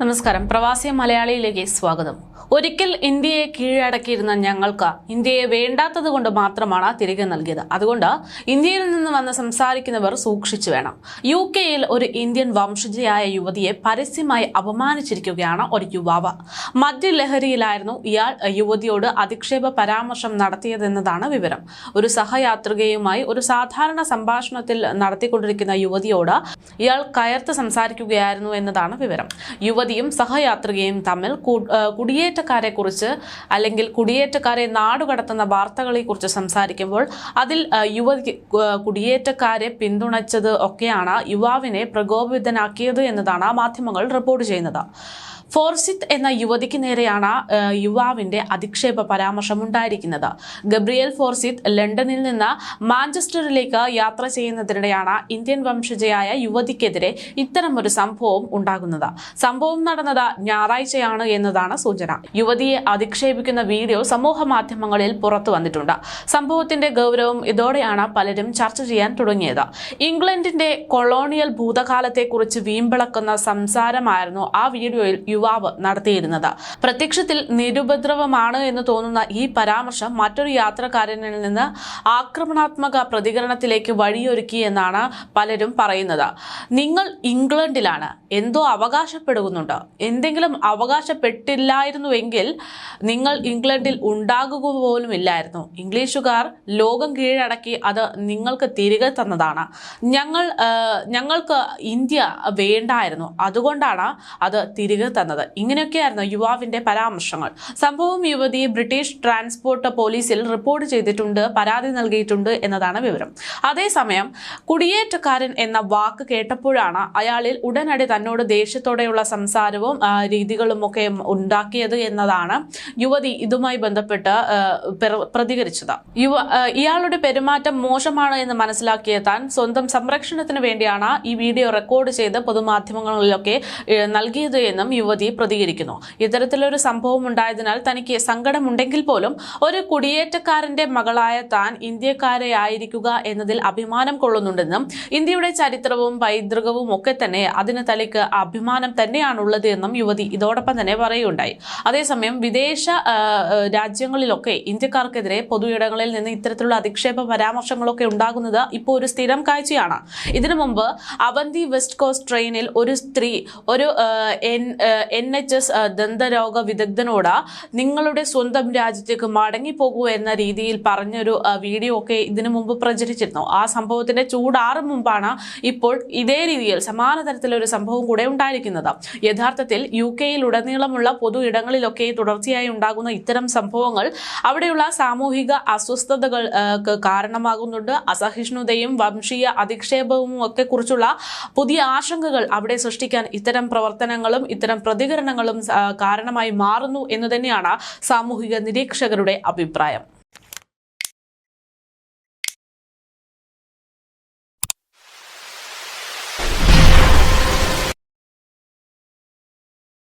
നമസ്കാരം. പ്രവാസി മലയാളിയിലേക്ക് സ്വാഗതം. ഒരിക്കൽ ഇന്ത്യയെ കീഴടക്കിയിരുന്ന ഞങ്ങൾക്ക് ഇന്ത്യയെ വേണ്ടാത്തത് കൊണ്ട് മാത്രമാണ് തിരികെ നൽകിയത്. അതുകൊണ്ട് ഇന്ത്യയിൽ നിന്ന് വന്ന് സംസാരിക്കുന്നവർ സൂക്ഷിച്ചു വേണം. UK-യിൽ ഒരു ഇന്ത്യൻ വംശജയായ യുവതിയെ പരസ്യമായി അപമാനിച്ചിരിക്കുകയാണ് ഒരു യുവാവ്. മദ്യലഹരിയിലായിരുന്നു ഇയാൾ യുവതിയോട് അധിക്ഷേപ പരാമർശം നടത്തിയതെന്നതാണ് വിവരം. ഒരു സഹയാത്രികയുമായി ഒരു സാധാരണ സംഭാഷണത്തിൽ നടത്തിക്കൊണ്ടിരിക്കുന്ന യുവതിയോട് ഇയാൾ കയർത്ത് സംസാരിക്കുകയായിരുന്നു എന്നതാണ് വിവരം. യുവതിയും സഹയാത്രികയും തമ്മിൽ കുടിയേറ്റക്കാരെ കുറിച്ച് അല്ലെങ്കിൽ കുടിയേറ്റക്കാരെ നാടുകടത്തുന്ന വാർത്തകളെ കുറിച്ച് സംസാരിക്കുമ്പോൾ അതിൽ യുവതി കുടിയേറ്റക്കാരെ പിന്തുണച്ചത് ഒക്കെയാണ് യുവാവിനെ പ്രകോപിതനാക്കിയത് എന്നതാണ് മാധ്യമങ്ങൾ റിപ്പോർട്ട് ചെയ്യുന്നത്. ഫോർസിത്ത് എന്ന യുവതിക്ക് നേരെയാണ് യുവാവിന്റെ അധിക്ഷേപ പരാമർശം ഉണ്ടായിരിക്കുന്നത്. ഗബ്രിയേൽ ഫോർസിത്ത് ലണ്ടനിൽ നിന്ന് മാഞ്ചസ്റ്ററിലേക്ക് യാത്ര ചെയ്യുന്നതിനിടെയാണ് ഇന്ത്യൻ വംശജയായ യുവതിക്കെതിരെ ഇത്തരമൊരു സംഭവം ഉണ്ടാകുന്നത്. സംഭവം നടന്നത് ഞായറാഴ്ചയാണ് എന്നതാണ് സൂചന. യുവതിയെ അധിക്ഷേപിക്കുന്ന വീഡിയോ സമൂഹ മാധ്യമങ്ങളിൽ പുറത്തു വന്നിട്ടുണ്ട്. സംഭവത്തിന്റെ ഗൗരവം ഇതോടെയാണ് പലരും ചർച്ച ചെയ്യാൻ തുടങ്ങിയത്. ഇംഗ്ലണ്ടിന്റെ കൊളോണിയൽ ഭൂതകാലത്തെക്കുറിച്ച് വീമ്പിളക്കുന്ന സംസാരമായിരുന്നു ആ വീഡിയോയിൽ യുവാവ് നടത്തിയിരുന്നത്. പ്രത്യക്ഷത്തിൽ നിരുപദ്രവമാണ് എന്ന് തോന്നുന്ന ഈ പരാമർശം മറ്റൊരു യാത്രക്കാരനിൽ നിന്ന് ആക്രമണാത്മക പ്രതികരണത്തിലേക്ക് വഴിയൊരുക്കി എന്നാണ് പലരും പറയുന്നത്. നിങ്ങൾ ഇംഗ്ലണ്ടിലാണ്, എന്തോ അവകാശപ്പെടുന്നുണ്ട്. എന്തെങ്കിലും അവകാശപ്പെട്ടില്ലായിരുന്നുവെങ്കിൽ നിങ്ങൾ ഇംഗ്ലണ്ടിൽ ഉണ്ടാകുക പോലുമില്ലായിരുന്നു. ഇംഗ്ലീഷുകാർ ലോകം കീഴടക്കി അത് നിങ്ങൾക്ക് തിരികെ തന്നതാണ്. ഞങ്ങൾക്ക് ഇന്ത്യ വേണ്ടായിരുന്നു, അതുകൊണ്ടാണ് അത് തിരികെ തന്നത്. ഇങ്ങനെയൊക്കെയായിരുന്നു യുവാവിന്റെ പരാമർശങ്ങൾ. സംഭവം യുവതി ബ്രിട്ടീഷ് ട്രാൻസ്പോർട്ട് പോലീസിൽ റിപ്പോർട്ട് ചെയ്തിട്ടുണ്ട്, പരാതി നൽകിയിട്ടുണ്ട് എന്നതാണ് വിവരം. അതേസമയം കുടിയേറ്റക്കാരൻ എന്ന വാക്ക് കേട്ടപ്പോഴാണ് അയാളിൽ ഉടനടി തന്നോട് ദേഷ്യത്തോടെയുള്ള സംസാരവും രീതികളും ഒക്കെ ഉണ്ടാക്കിയത് എന്നതാണ് യുവതി ഇതുമായി ബന്ധപ്പെട്ട് പ്രതികരിച്ചത്. ഇയാളുടെ പെരുമാറ്റം മോശമാണ് എന്ന് മനസ്സിലാക്കിയ താൻ സ്വന്തം സംരക്ഷണത്തിന് വേണ്ടിയാണ് ഈ വീഡിയോ റെക്കോർഡ് ചെയ്ത് പൊതുമാധ്യമങ്ങളിലൊക്കെ നൽകിയത് എന്നും യുവതി പ്രതികരിക്കുന്നു. ഇത്തരത്തിലൊരു സംഭവം ഉണ്ടായതിനാൽ തനിക്ക് സങ്കടമുണ്ടെങ്കിൽ പോലും ഒരു കുടിയേറ്റക്കാരന്റെ മകളായ താൻ ഇന്ത്യക്കാരെയായിരിക്കുക എന്നതിൽ അഭിമാനം കൊള്ളുന്നുണ്ടെന്നും ഇന്ത്യയുടെ ചരിത്രവും പൈതൃകവും ഒക്കെ തന്നെ അതിന് തനിക്ക് അഭിമാനം തന്നെയാണുള്ളത് എന്നും യുവതി ഇതോടൊപ്പം തന്നെ പറയുകയുണ്ടായി. അതേസമയം വിദേശ രാജ്യങ്ങളിലൊക്കെ ഇന്ത്യക്കാർക്കെതിരെ പൊതുയിടങ്ങളിൽ നിന്ന് ഇത്തരത്തിലുള്ള അധിക്ഷേപ പരാമർശങ്ങളൊക്കെ ഉണ്ടാകുന്നത് ഇപ്പോൾ ഒരു സ്ഥിരം കാഴ്ചയാണ്. ഇതിനു മുമ്പ് അവന്തി വെസ്റ്റ് കോസ്റ്റ് ട്രെയിനിൽ ഒരു സ്ത്രീ ഒരു NHS ദന്തരോഗ വിദഗ്ധനോട് നിങ്ങളുടെ സ്വന്തം രാജ്യത്തേക്ക് മടങ്ങിപ്പോകൂ എന്ന രീതിയിൽ പറഞ്ഞൊരു വീഡിയോ ഒക്കെ ഇതിനു മുമ്പ് പ്രചരിച്ചിരുന്നു. ആ സംഭവത്തിന്റെ ചൂടാറും മുമ്പാണ് ഇപ്പോൾ ഇതേ രീതിയിൽ സമാന തരത്തിലൊരു സംഭവം കൂടെ ഉണ്ടായിരിക്കുന്നത്. യഥാർത്ഥത്തിൽ UK-യിൽ ഉടനീളമുള്ള പൊതു ഇടങ്ങളിലൊക്കെ തുടർച്ചയായി ഉണ്ടാകുന്ന ഇത്തരം സംഭവങ്ങൾ അവിടെയുള്ള സാമൂഹിക അസ്വസ്ഥതകൾക്ക് കാരണമാകുന്നുണ്ട്. അസഹിഷ്ണുതയും വംശീയ അധിക്ഷേപവും ഒക്കെ കുറിച്ചുള്ള പുതിയ ആശങ്കകൾ അവിടെ സൃഷ്ടിക്കാൻ ഇത്തരം പ്രവർത്തനങ്ങളും ഇത്തരം പ്രതികരണങ്ങളും കാരണമായി മാറുന്നു എന്ന് തന്നെയാണ് സാമൂഹിക നിരീക്ഷകരുടെ അഭിപ്രായം.